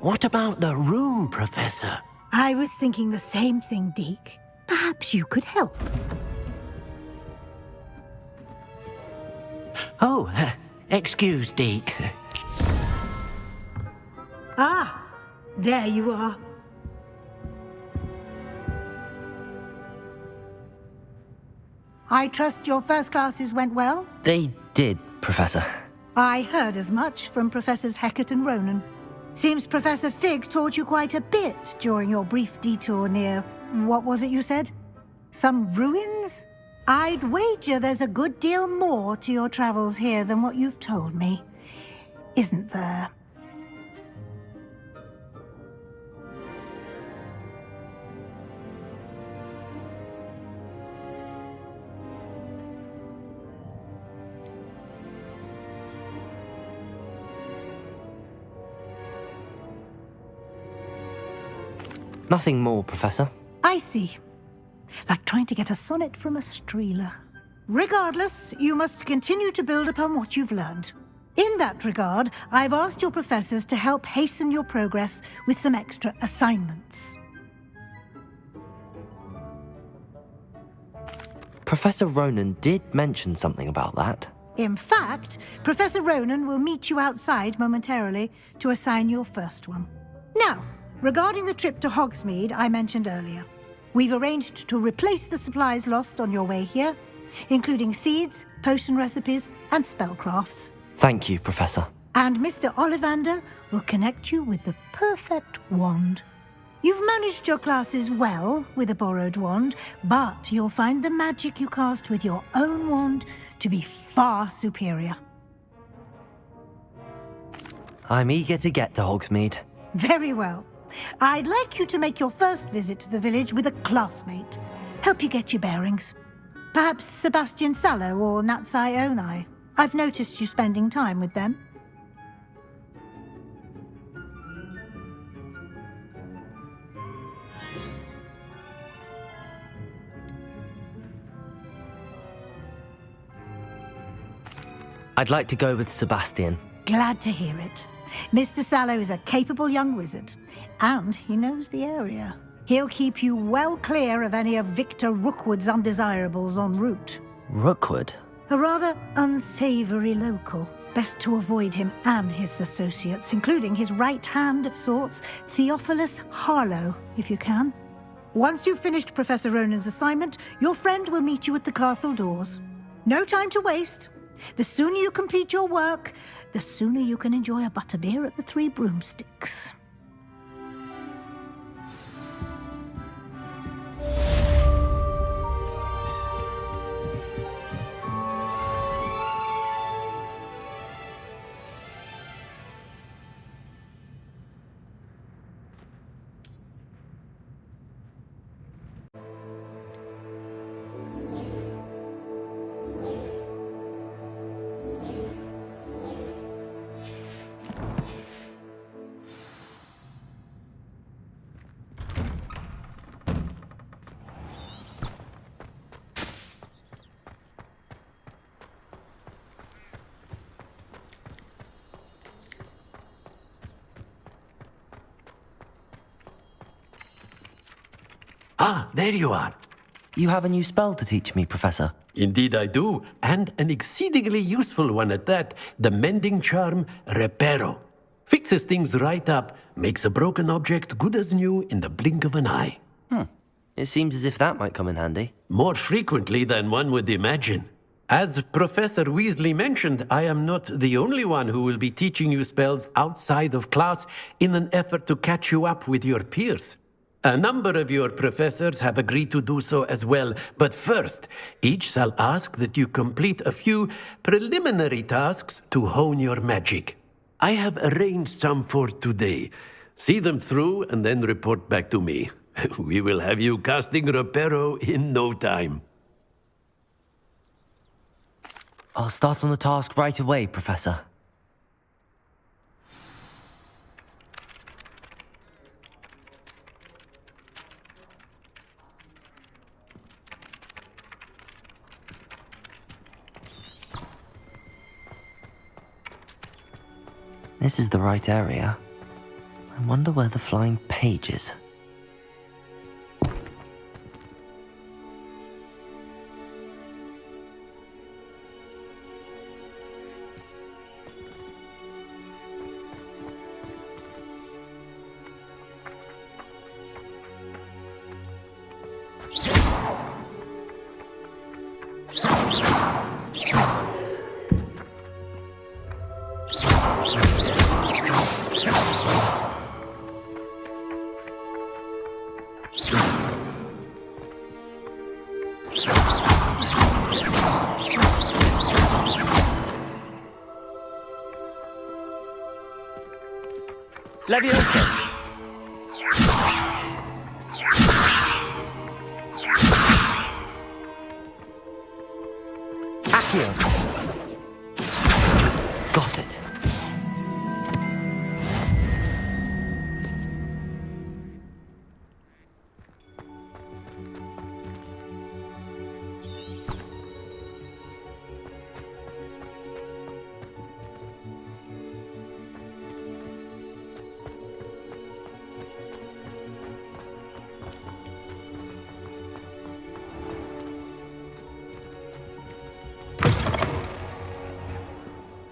What about the room, Professor? I was thinking the same thing, Deke. Perhaps you could help. Oh, excuse, Deke. Ah, there you are. I trust your first classes went well? They did, Professor. I heard as much from Professors Hecat and Ronan. Seems Professor Fig taught you quite a bit during your brief detour near... what was it you said? Some ruins? I'd wager there's a good deal more to your travels here than what you've told me. Isn't there? Nothing more, Professor. I see. Like trying to get a sonnet from a streeler. Regardless, you must continue to build upon what you've learned. In that regard, I've asked your professors to help hasten your progress with some extra assignments. Professor Ronan did mention something about that. In fact, Professor Ronan will meet you outside momentarily to assign your first one. Now, regarding the trip to Hogsmeade I mentioned earlier, we've arranged to replace the supplies lost on your way here, including seeds, potion recipes, and spellcrafts. Thank you, Professor. And Mr. Ollivander will connect you with the perfect wand. You've managed your classes well with a borrowed wand, but you'll find the magic you cast with your own wand to be far superior. I'm eager to get to Hogsmeade. Very well. I'd like you to make your first visit to the village with a classmate. Help you get your bearings. Perhaps Sebastian Sallow or Natsai Onai. I've noticed you spending time with them. I'd like to go with Sebastian. Glad to hear it. Mr. Sallow is a capable young wizard, and he knows the area. He'll keep you well clear of any of Victor Rookwood's undesirables en route. Rookwood? A rather unsavory local. Best to avoid him and his associates, including his right hand of sorts, Theophilus Harlow, if you can. Once you've finished Professor Ronan's assignment, your friend will meet you at the castle doors. No time to waste. The sooner you complete your work, the sooner you can enjoy a butterbeer at the Three Broomsticks. Ah, there you are. You have a new spell to teach me, Professor. Indeed I do, and an exceedingly useful one at that. The mending charm, Reparo. Fixes things right up, makes a broken object good as new in the blink of an eye. It seems as if that might come in handy. More frequently than one would imagine. As Professor Weasley mentioned, I am not the only one who will be teaching you spells outside of class in an effort to catch you up with your peers. A number of your professors have agreed to do so as well, but first, each shall ask that you complete a few preliminary tasks to hone your magic. I have arranged some for today. See them through and then report back to me. We will have you casting Reparo in no time. I'll start on the task right away, Professor. This is the right area. I wonder where the flying page is. Leviosa! Accio! Got it.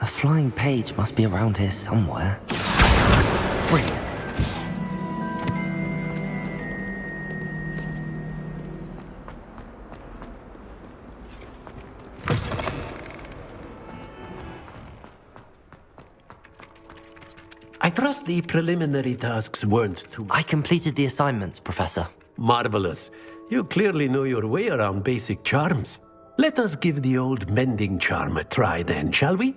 A flying page must be around here somewhere. Brilliant. I trust the preliminary tasks weren't too I completed the assignments, Professor. marvelous. You clearly know your way around basic charms. Let us give the old mending charm a try then, shall we?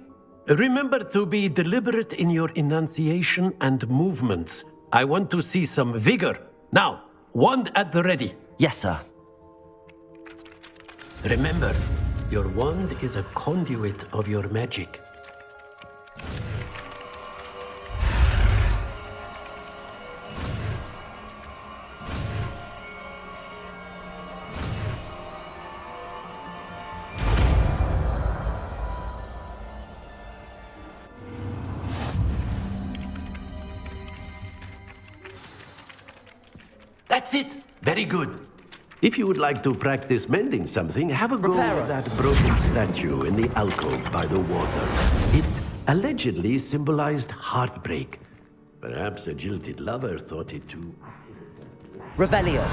Remember to be deliberate in your enunciation and movements. I want to see some vigor. Now, wand at the ready. Yes, sir. Remember, your wand is a conduit of your magic. That's it. Very good. If you would like to practice mending something, have a go with that broken statue in the alcove by the water. It allegedly symbolized heartbreak. Perhaps a jilted lover thought it too. Revelio.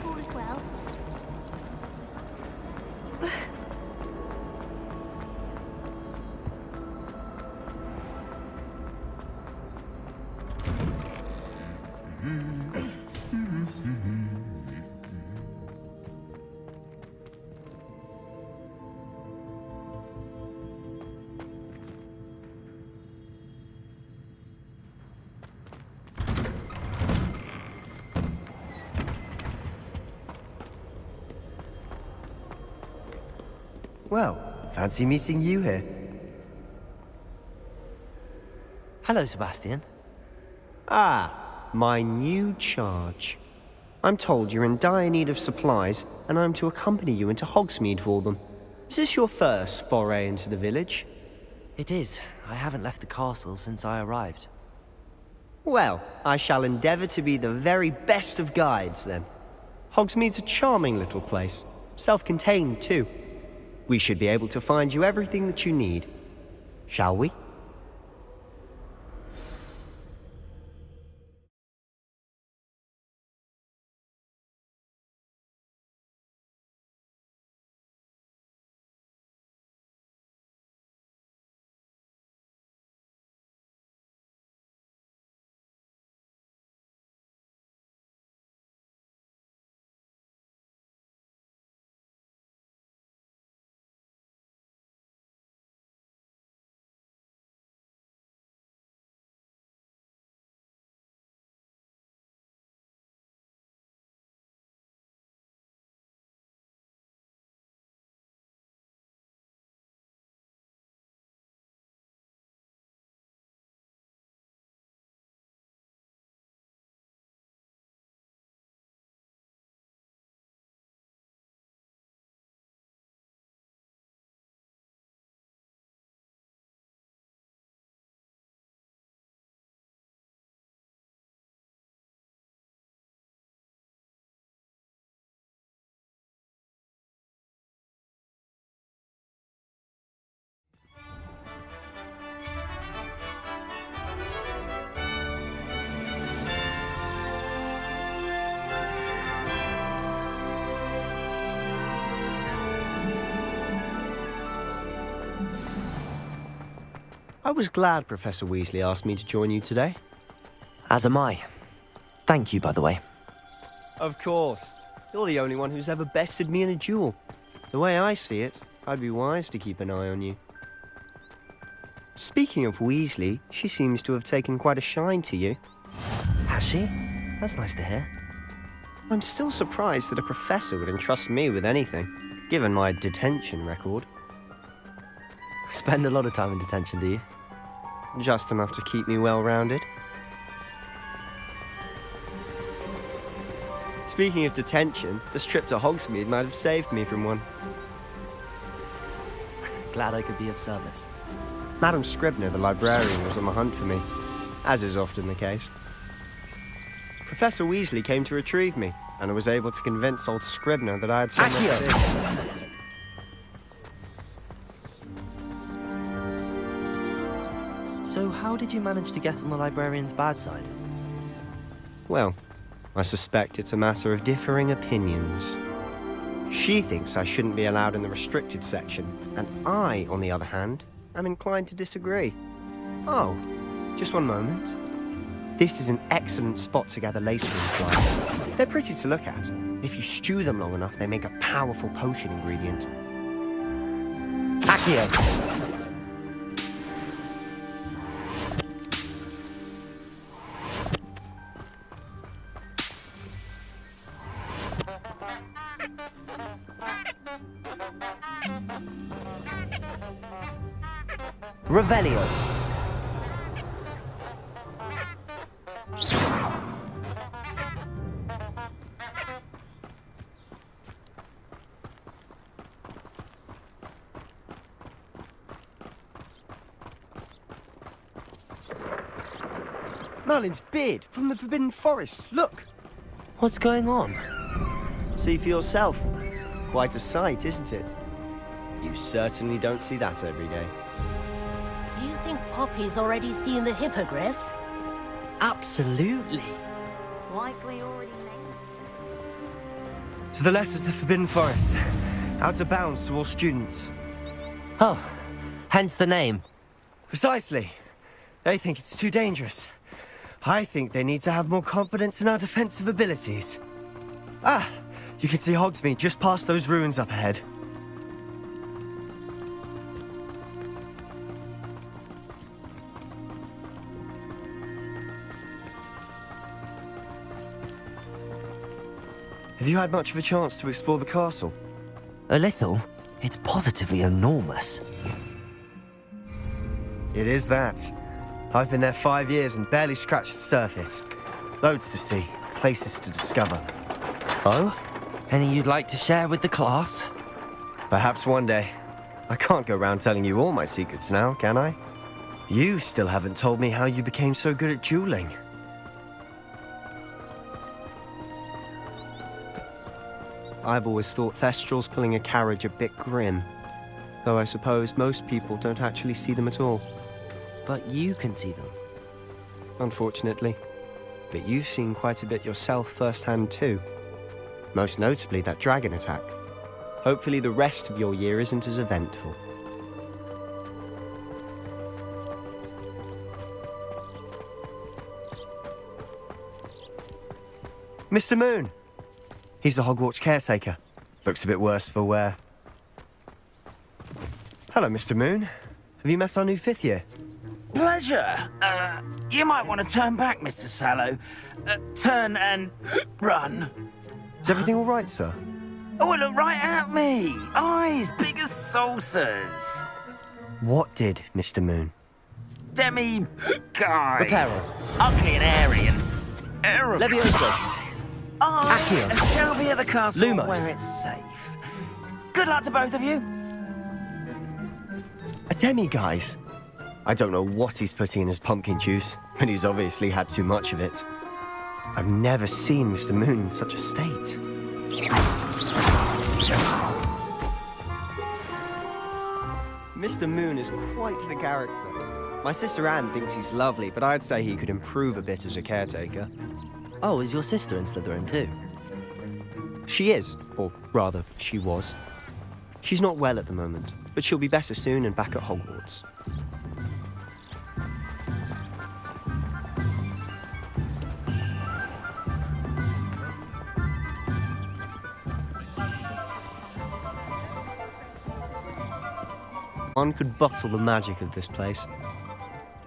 All is well. Well, fancy meeting you here. Hello, Sebastian. Ah, my new charge. I'm told you're in dire need of supplies, and I'm to accompany you into Hogsmeade for them. Is this your first foray into the village? It is. I haven't left the castle since I arrived. Well, I shall endeavor to be the very best of guides, then. Hogsmeade's a charming little place. Self-contained, too. We should be able to find you everything that you need. Shall we? I was glad Professor Weasley asked me to join you today. As am I. Thank you, by the way. Of course. You're the only one who's ever bested me in a duel. The way I see it, I'd be wise to keep an eye on you. Speaking of Weasley, she seems to have taken quite a shine to you. Has she? That's nice to hear. I'm still surprised that a professor would entrust me with anything, given my detention record. Spend a lot of time in detention, do you? Just enough to keep me well-rounded. Speaking of detention, this trip to Hogsmeade might have saved me from one. Glad I could be of service. Madam Scribner, the librarian, was on the hunt for me, as is often the case. Professor Weasley came to retrieve me, and I was able to convince old Scribner that I had somewhere to be. So how did you manage to get on the librarian's bad side? Well, I suspect it's a matter of differing opinions. She thinks I shouldn't be allowed in the restricted section, and I, on the other hand, am inclined to disagree. Oh, just one moment. This is an excellent spot to gather lace flies. They're pretty to look at. If you stew them long enough, they make a powerful potion ingredient. Accio! Revelio. Merlin's beard from the Forbidden Forest. Look! What's going on? See for yourself. Quite a sight, isn't it? You certainly don't see that every day. Do you think Poppy's already seen the hippogriffs? Absolutely. Likely already named. To the left is the Forbidden Forest. Out of bounds to all students. Oh, hence the name. Precisely. They think it's too dangerous. I think they need to have more confidence in our defensive abilities. Ah, you can see Hogsmeade just past those ruins up ahead. Have you had much of a chance to explore the castle? A little. It's positively enormous. It is that. I've been there 5 years and barely scratched the surface. Loads to see, places to discover. Oh? Any you'd like to share with the class? Perhaps one day. I can't go around telling you all my secrets now, can I? You still haven't told me how you became so good at dueling. I've always thought Thestrals pulling a carriage a bit grim. Though I suppose most people don't actually see them at all. But you can see them. Unfortunately. But you've seen quite a bit yourself firsthand too. Most notably that dragon attack. Hopefully the rest of your year isn't as eventful. Mr. Moon! He's the Hogwarts caretaker. Looks a bit worse for wear. Hello, Mr. Moon. Have you met our new 5th year? Pleasure. You might want to turn back, Mr. Sallow. Turn and run. Is everything all right, sir? Oh, look right at me. Eyes big as saucers. What did, Mr. Moon? Demi... guys. Reparo. Ugly and airy and terrible. Levioso. I Accio. shall be at the castle Lumos. where it's safe. Good luck to both of you. A demi-guise? I don't know what he's putting in his pumpkin juice, but he's obviously had too much of it. I've never seen Mr. Moon in such a state. Mr. Moon is quite the character. My sister Anne thinks he's lovely, but I'd say he could improve a bit as a caretaker. Oh, is your sister in Slytherin too? She is, or rather, she was. She's not well at the moment, but she'll be better soon and back at Hogwarts. one could bottle the magic of this place.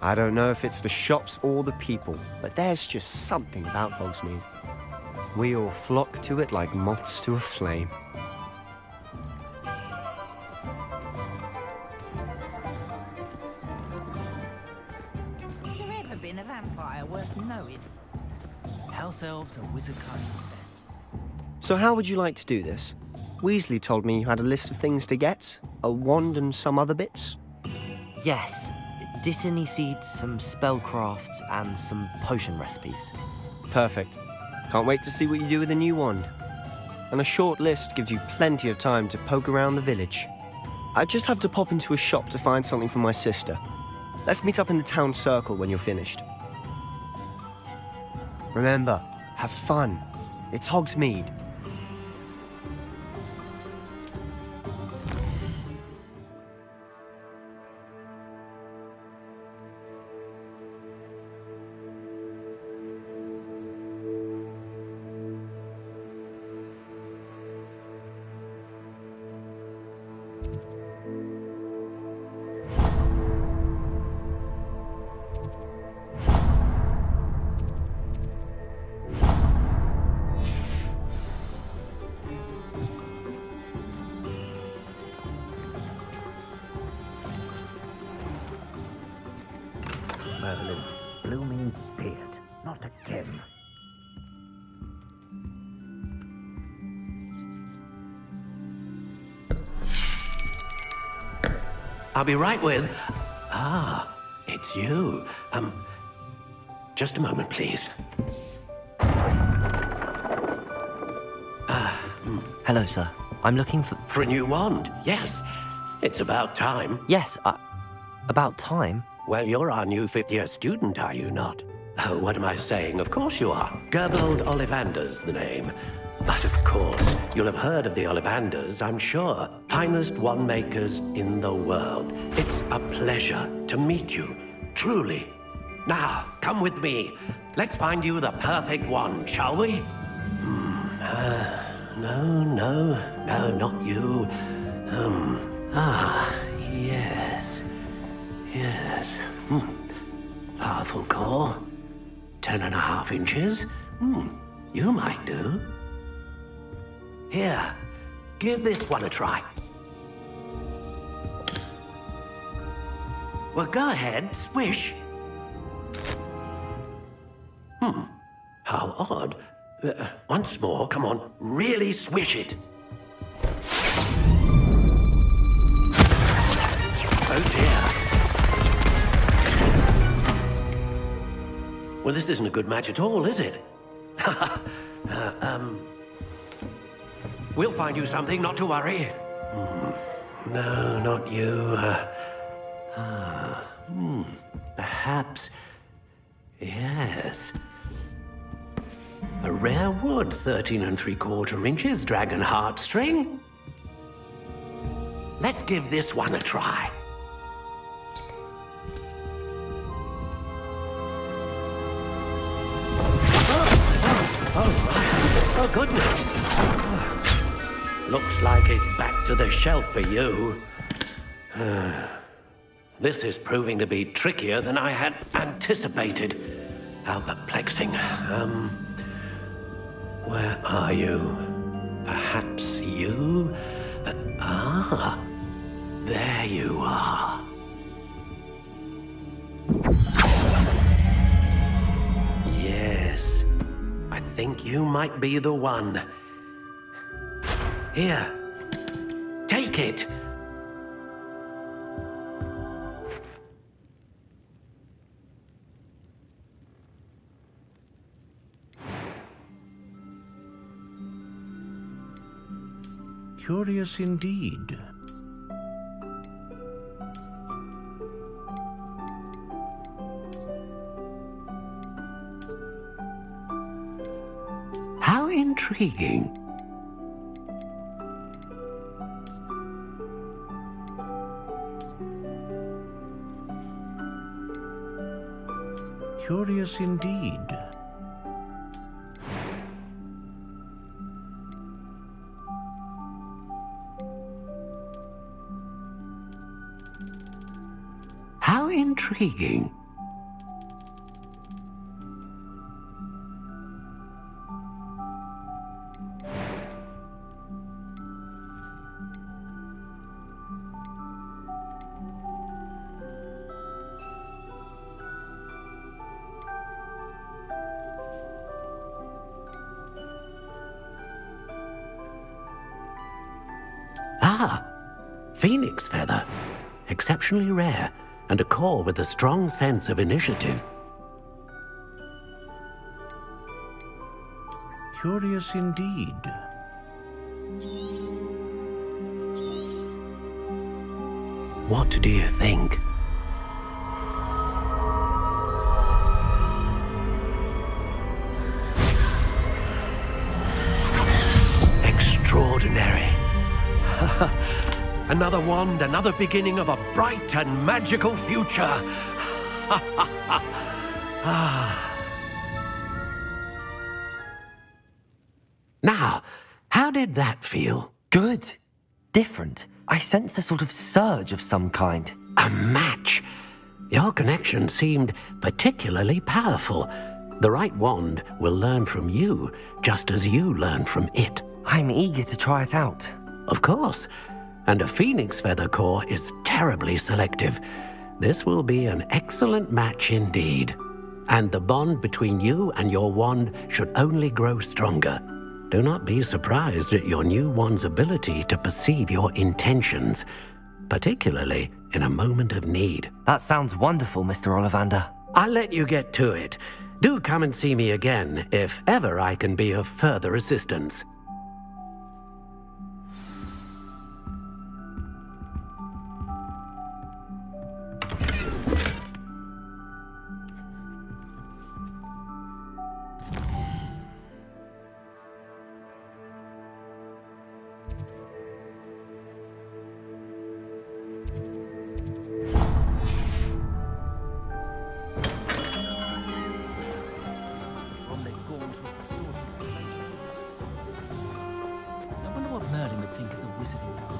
I don't know if it's the shops or the people, but there's just something about Hogsmeade. We all flock to it like moths to a flame. Has there ever been a vampire worth knowing? House elves are wizard kind of best. So how would you like to do this? Weasley told me you had a list of things to get, a wand and some other bits. Yes, Dittany seeds, some spellcrafts, and some potion recipes. Perfect. Can't wait to see what you do with the new wand. And a short list gives you plenty of time to poke around the village. I just have to pop into a shop to find something for my sister. Let's meet up in the town circle when you're finished. Remember, have fun. It's Hogsmeade. Merlin, blooming beard, not again. I'll be right with... Ah, it's you. Just a moment, please. Hello, sir. I'm looking for... For a new wand, yes. It's about time. Yes, about time. Well, you're our new fifth-year student, are you not? Oh, what am I saying? Of course you are. Gerbold Ollivander's the name. But of course, you'll have heard of the Ollivanders, I'm sure. Finest wand makers in the world. It's a pleasure to meet you, truly. Now, come with me. Let's find you the perfect wand, shall we? No, not you. Yes. Powerful core. 10.5 inches. You might do. Here, give this one a try. Well, go ahead, swish. How odd. Once more, come on, really swish it. Oh dear. Well, this isn't a good match at all, is it? We'll find you something, not to worry. No, not you. Perhaps... Yes. A rare wood, 13 3/4 inches, dragon heartstring. Let's give this one a try. Oh, goodness. Looks like it's back to the shelf for you. This is proving to be trickier than I had anticipated. How perplexing. Where are you? Perhaps you? There you are. Yes, I think you might be the one. Here, take it. Curious indeed. How intriguing. Curious indeed. intriguing. Ah, phoenix feather. Exceptionally rare, and a core with a strong sense of initiative. Curious indeed. What do you think? Extraordinary. Another wand, another beginning of a bright and magical future. Now, how did that feel? Good. Different. I sensed a sort of surge of some kind. A match. Your connection seemed particularly powerful. The right wand will learn from you, just as you learn from it. I'm eager to try it out. Of course. And a phoenix feather core is terribly selective. This will be an excellent match indeed. And the bond between you and your wand should only grow stronger. Do not be surprised at your new wand's ability to perceive your intentions, particularly in a moment of need. That sounds wonderful, Mr. Ollivander. I'll let you get to it. Do come and see me again if ever I can be of further assistance. I wonder what Merlin would think of the wizarding world.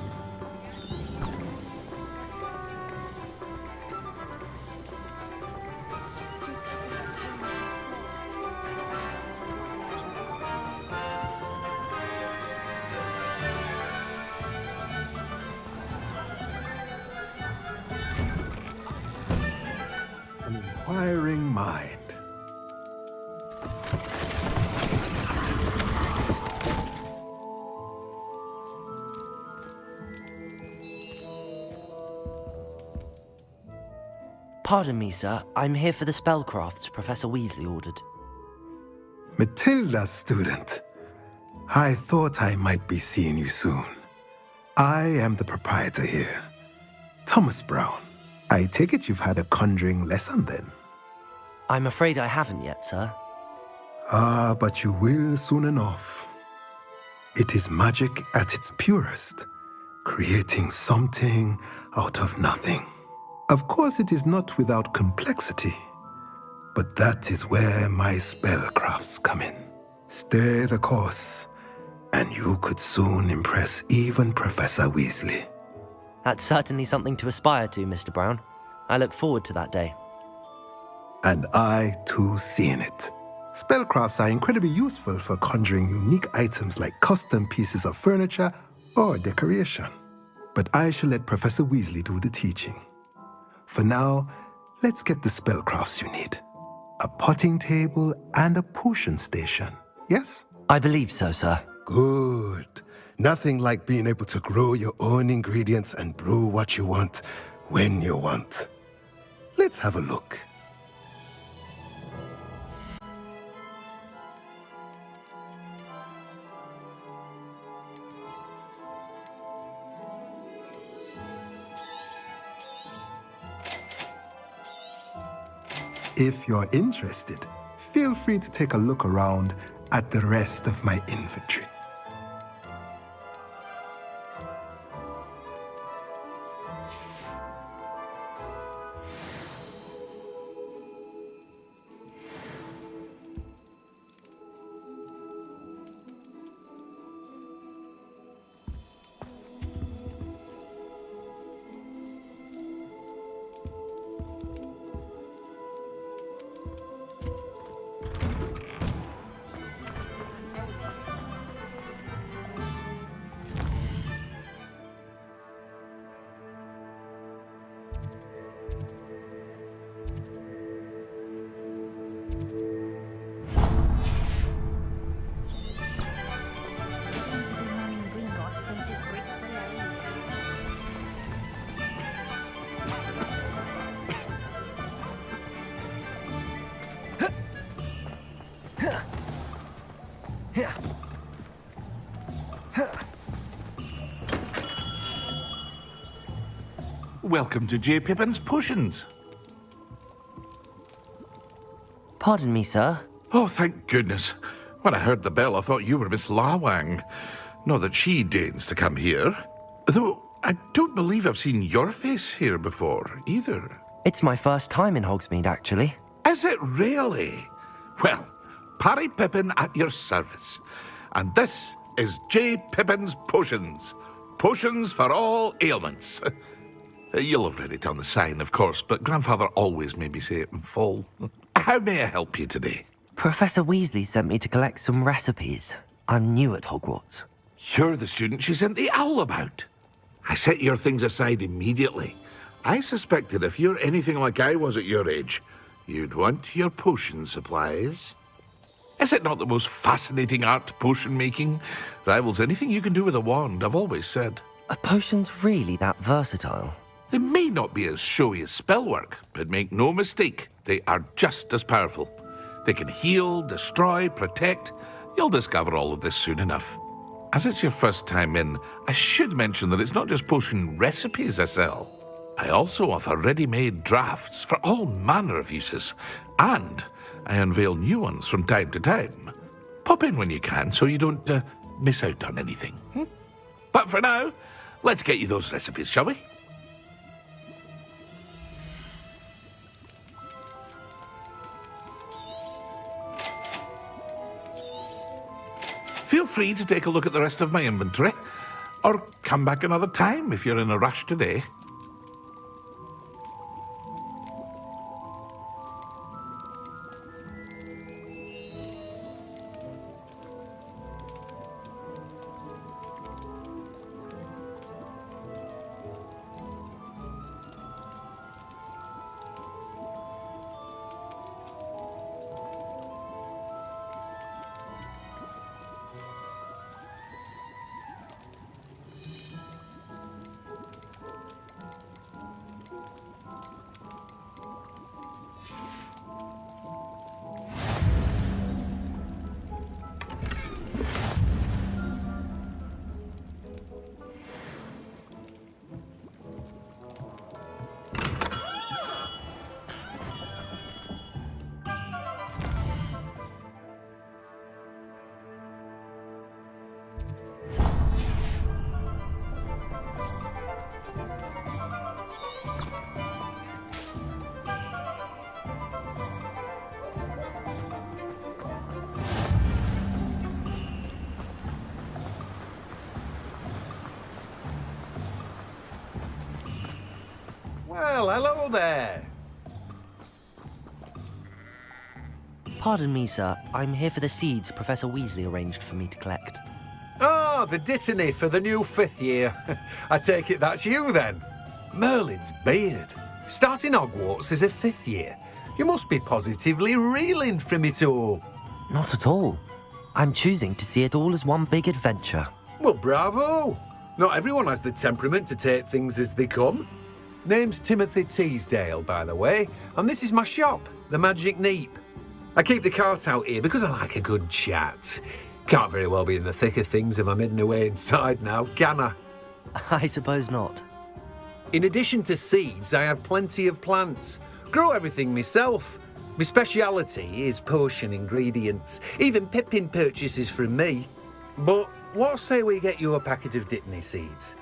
An inquiring mind. Pardon me, sir. I'm here for the spellcrafts Professor Weasley ordered. Matilda's student. I thought I might be seeing you soon. I am the proprietor here, Thomas Brown. I take it you've had a conjuring lesson then? I'm afraid I haven't yet, sir. Ah, but you will soon enough. It is magic at its purest, creating something out of nothing. Of course, it is not without complexity, but that is where my spellcrafts come in. Stay the course, and you could soon impress even Professor Weasley. That's certainly something to aspire to, Mr. Brown. I look forward to that day. And I, too, seeing it. Spellcrafts are incredibly useful for conjuring unique items like custom pieces of furniture or decoration. But I shall let Professor Weasley do the teaching. For now, let's get the spellcrafts you need. A potting table and a potion station, yes? I believe so, sir. Good. Nothing like being able to grow your own ingredients and brew what you want when you want. Let's have a look. If you're interested, feel free to take a look around at the rest of my inventory. welcome to J. Pippin's Potions. Pardon me, sir. Oh, thank goodness. When I heard the bell, I thought you were Miss Lawang. Not that she deigns to come here. Though I don't believe I've seen your face here before, either. It's my first time in Hogsmeade, actually. Is it really? Well, Parry Pippin at your service. And this is J. Pippin's Potions. Potions for all ailments. You'll have read it on the sign, of course, but Grandfather always made me say it in full. How may I help you today? Professor Weasley sent me to collect some recipes. I'm new at Hogwarts. You're the student she sent the owl about. I set your things aside immediately. I suspected if you're anything like I was at your age, you'd want your potion supplies. Is it not the most fascinating art, potion making? Rivals anything you can do with a wand, I've always said. Are potions really that versatile? They may not be as showy as spellwork, but make no mistake, they are just as powerful. They can heal, destroy, protect. You'll discover all of this soon enough. As it's your first time in, I should mention that it's not just potion recipes I sell. I also offer ready-made drafts for all manner of uses, and I unveil new ones from time to time. Pop in when you can so you don't miss out on anything. But for now, let's get you those recipes, shall we? Feel free to take a look at the rest of my inventory, or come back another time if you're in a rush today. Well, hello there. Pardon me, sir. I'm here for the seeds Professor Weasley arranged for me to collect. Oh, the dittany for the new 5th year. I take it that's you, then. Merlin's beard. Starting Hogwarts as a 5th year. You must be positively reeling from it all. Not at all. I'm choosing to see it all as one big adventure. Well, bravo. Not everyone has the temperament to take things as they come. Name's Timothy Teasdale, by the way, and this is my shop, the Magic Neep. I keep the cart out here because I like a good chat. Can't very well be in the thick of things if I'm hidden away inside now, can I? I suppose not. In addition to seeds, I have plenty of plants. Grow everything myself. My speciality is potion ingredients. Even Pippin purchases from me. But what say we get you a packet of dittany seeds?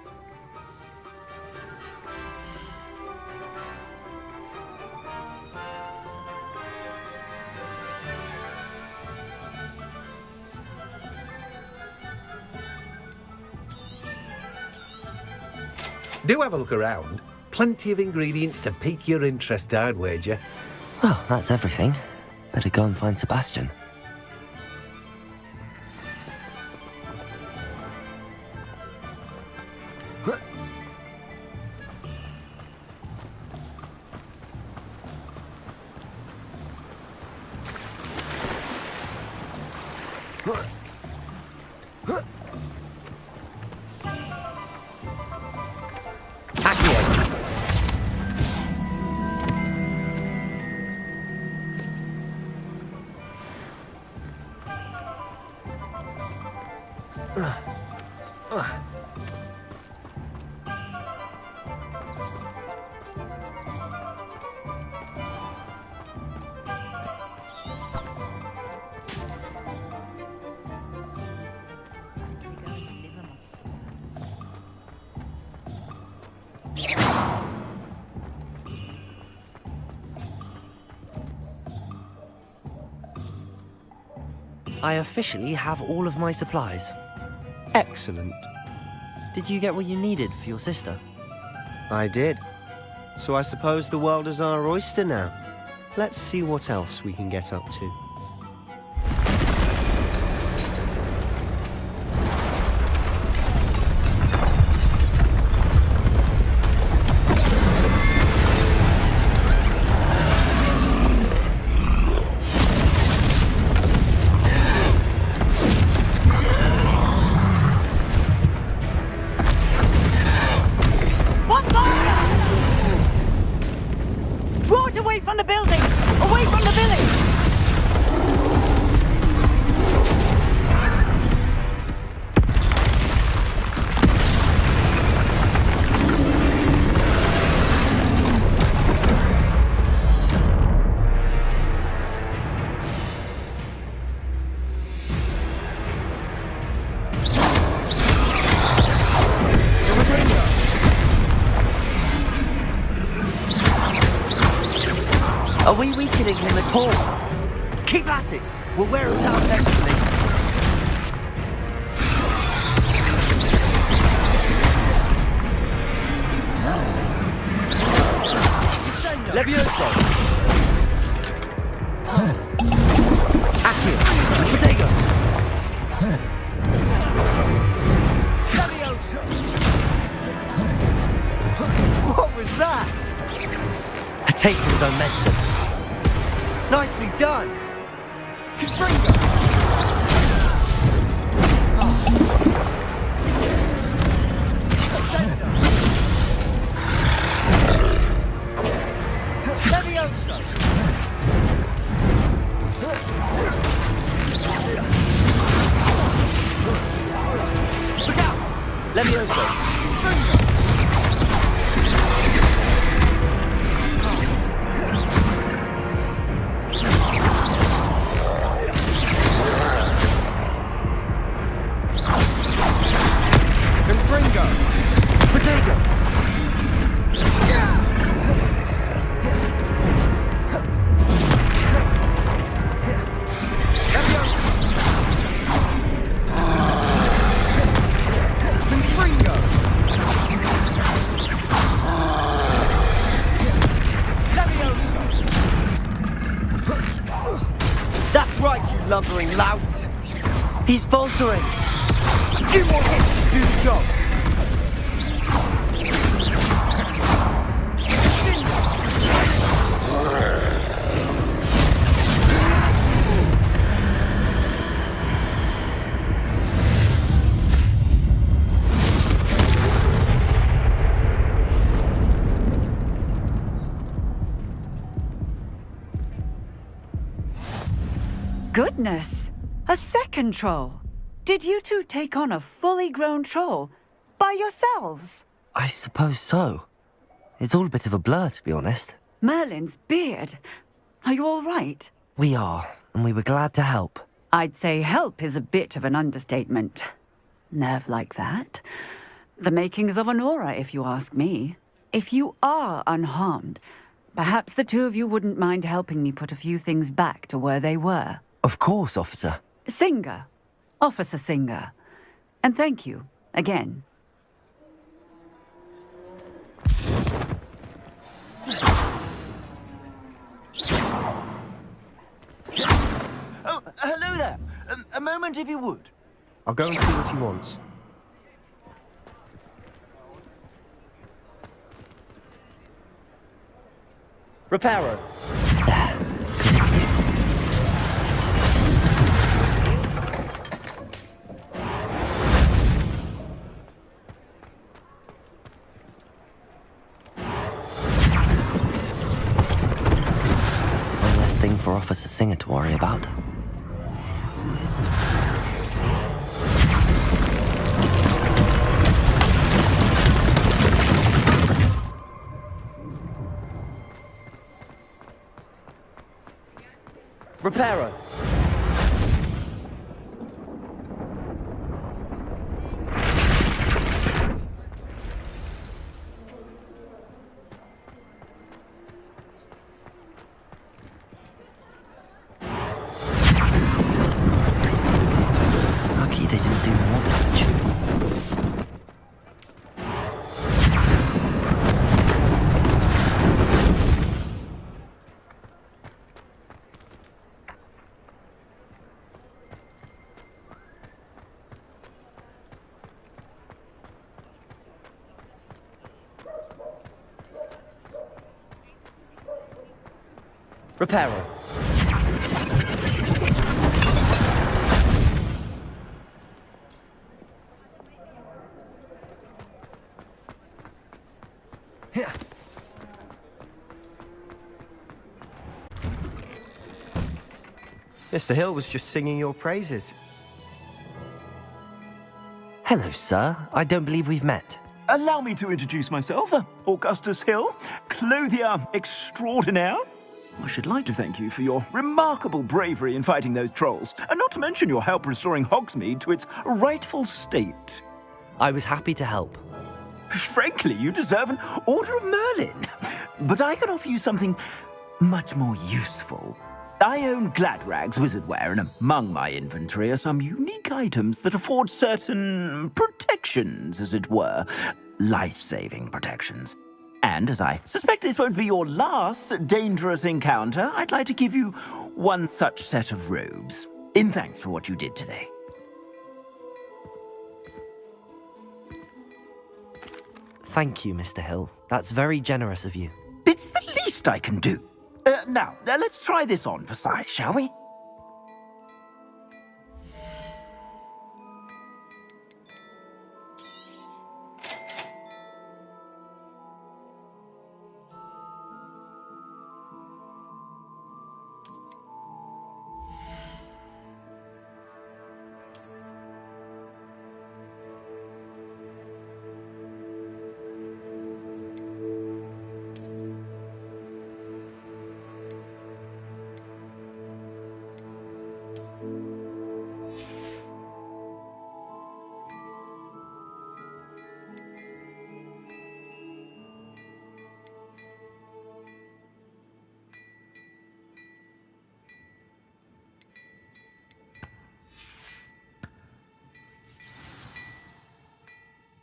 Do have a look around. Plenty of ingredients to pique your interest, I'd wager. Well, that's everything. Better go and find Sebastian. I officially have all of my supplies. Excellent. Did you get what you needed for your sister? I did. So I suppose the world is our oyster now. Let's see what else we can get up to. Draw it away from the building! Away from the village! Are we weakening him at all? Keep at it! We'll wear him down eventually. Levioso! Accio! Potato! What was that? A taste of his own medicine. Nicely done! Levioso! Lumbering lout! He's faltering! A few more hits to do the job! Goodness! A second troll! Did you two take on a fully grown troll? By yourselves? I suppose so. It's all a bit of a blur, to be honest. Merlin's beard. Are you all right? We are, and we were glad to help. I'd say help is a bit of an understatement. Nerve like that. The makings of an aura, if you ask me. If you are unharmed, perhaps the two of you wouldn't mind helping me put a few things back to where they were. Of course, officer. Singer. Officer Singer. And thank you, again. Oh, hello there. A moment if you would. I'll go and see what he wants. Reparo. One less thing for Officer Singer to worry about. Reparo. Repair all. Here. Mr. Hill was just singing your praises. Hello, sir. I don't believe we've met. Allow me to introduce myself, Augustus Hill, clothier extraordinaire. I should like to thank you for your remarkable bravery in fighting those trolls, and not to mention your help restoring Hogsmeade to its rightful state. I was happy to help. Frankly, you deserve an Order of Merlin. But I can offer you something much more useful. I own Gladrag's wizardware, and among my inventory are some unique items that afford certain protections, as it were. Life-saving protections. And as I suspect this won't be your last dangerous encounter, I'd like to give you one such set of robes, in thanks for what you did today. Thank you, Mr. Hill. That's very generous of you. It's the least I can do. Now, let's try this on for size, shall we?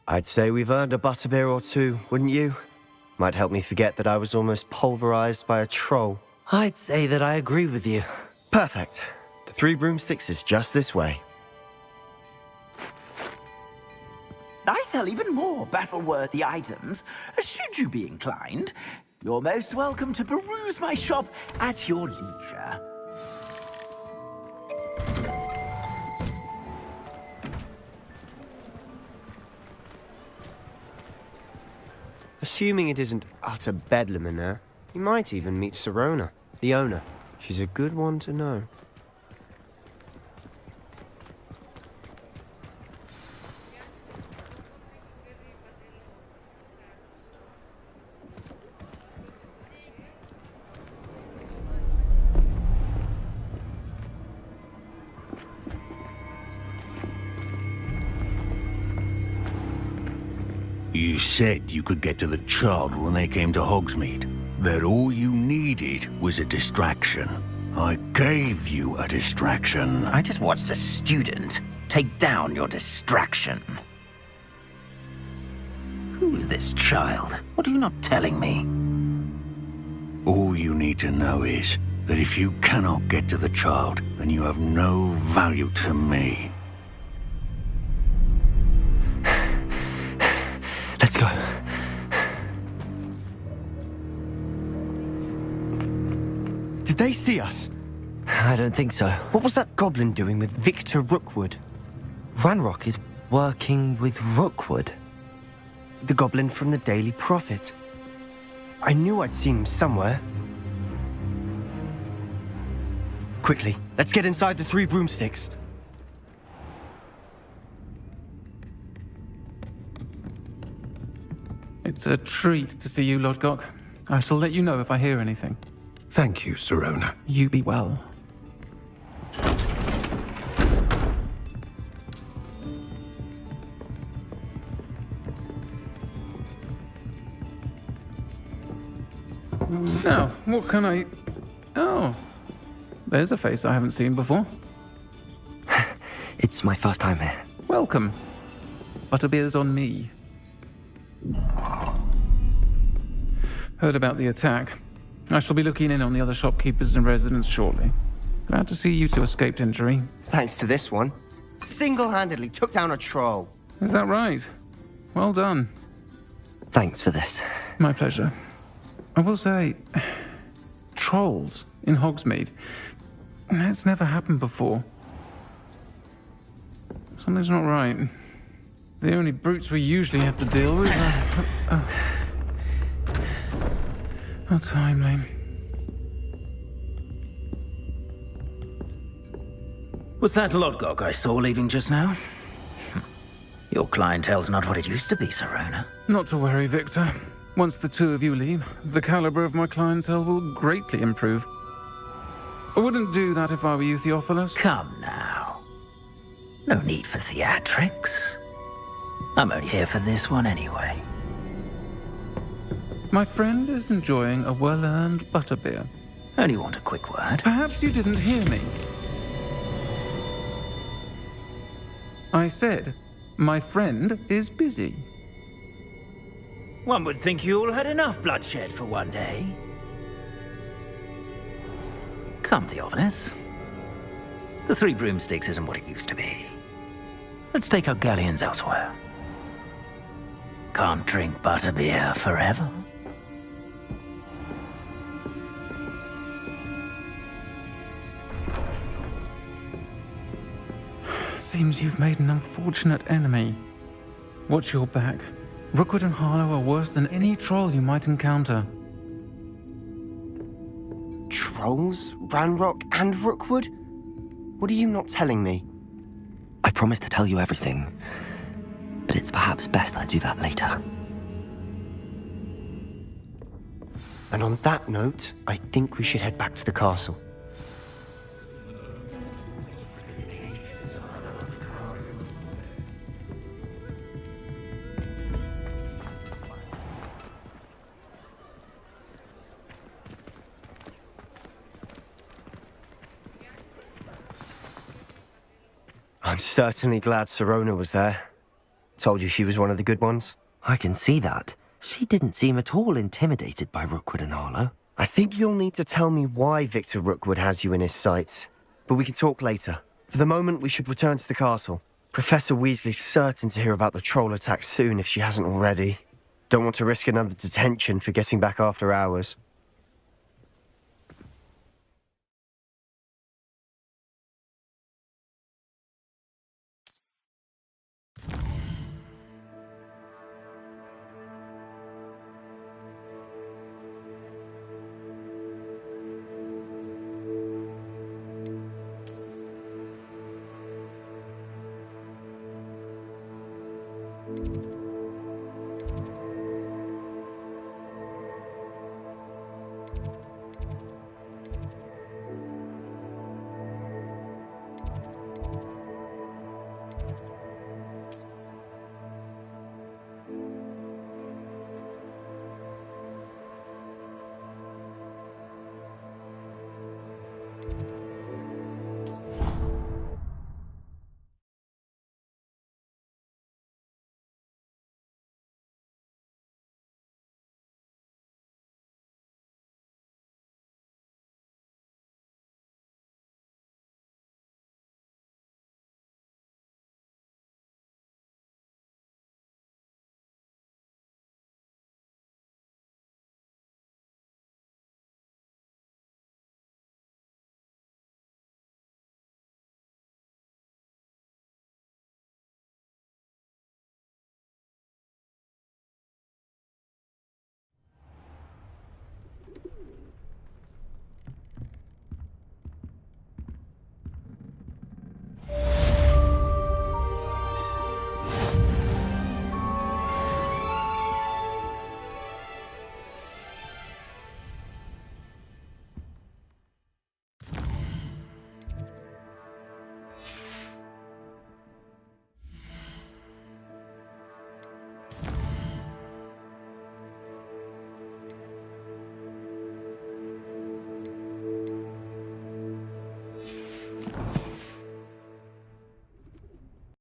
I'd say we've earned a butterbeer or two, wouldn't you? Might help me forget that I was almost pulverized by a troll. I'd say that I agree with you. Perfect. The Three Broomsticks is just this way. I sell even more battle-worthy items. Should you be inclined, you're most welcome to peruse my shop at your leisure. Assuming it isn't utter bedlam in there, you might even meet Sirona, the owner. She's a good one to know. You said you could get to the child when they came to Hogsmeade. That all you needed was a distraction. I gave you a distraction. I just watched a student take down your distraction. Who's this child? What are you not telling me? All you need to know is that if you cannot get to the child, then you have no value to me. Let's go. Did they see us? I don't think so. What was that goblin doing with Victor Rookwood? Ranrock is working with Rookwood. The goblin from the Daily Prophet. I knew I'd seen him somewhere. Quickly, let's get inside the Three Broomsticks. It's a treat to see you, Lodgok. I shall let you know if I hear anything. Thank you, Sirona. You be well. Now, what can I... Oh, there's a face I haven't seen before. It's my first time here. Welcome. Butterbeer's on me. Heard about the attack. I shall be looking in on the other shopkeepers and residents shortly. Glad to see you two escaped injury. Thanks to this one. Single-handedly took down a troll. Is that right? Well done. Thanks for this. My pleasure. I will say, trolls in Hogsmeade. It's never happened before. Something's not right. The only brutes we usually have to deal with are... How timely. Was that Lodgok I saw leaving just now? Your clientele's not what it used to be, Serona. Not to worry, Victor. Once the two of you leave, the caliber of my clientele will greatly improve. I wouldn't do that if I were you, Theophilus. Come now. No need for theatrics. I'm only here for this one anyway. My friend is enjoying a well-earned butterbeer. Only want a quick word. Perhaps you didn't hear me. I said, my friend is busy. One would think you all had enough bloodshed for one day. Come, Theophilus. The Three Broomsticks isn't what it used to be. Let's take our galleons elsewhere. Can't drink butterbeer forever. Seems you've made an unfortunate enemy. Watch your back. Rookwood and Harlow are worse than any troll you might encounter. Trolls? Ranrock and Rookwood? What are you not telling me? I promised to tell you everything, but it's perhaps best I do that later. And on that note, I think we should head back to the castle. I'm certainly glad Serona was there. Told you she was one of the good ones. I can see that. She didn't seem at all intimidated by Rookwood and Harlow. I think you'll need to tell me why Victor Rookwood has you in his sights. But we can talk later. For the moment, we should return to the castle. Professor Weasley's certain to hear about the troll attack soon if she hasn't already. Don't want to risk another detention for getting back after hours.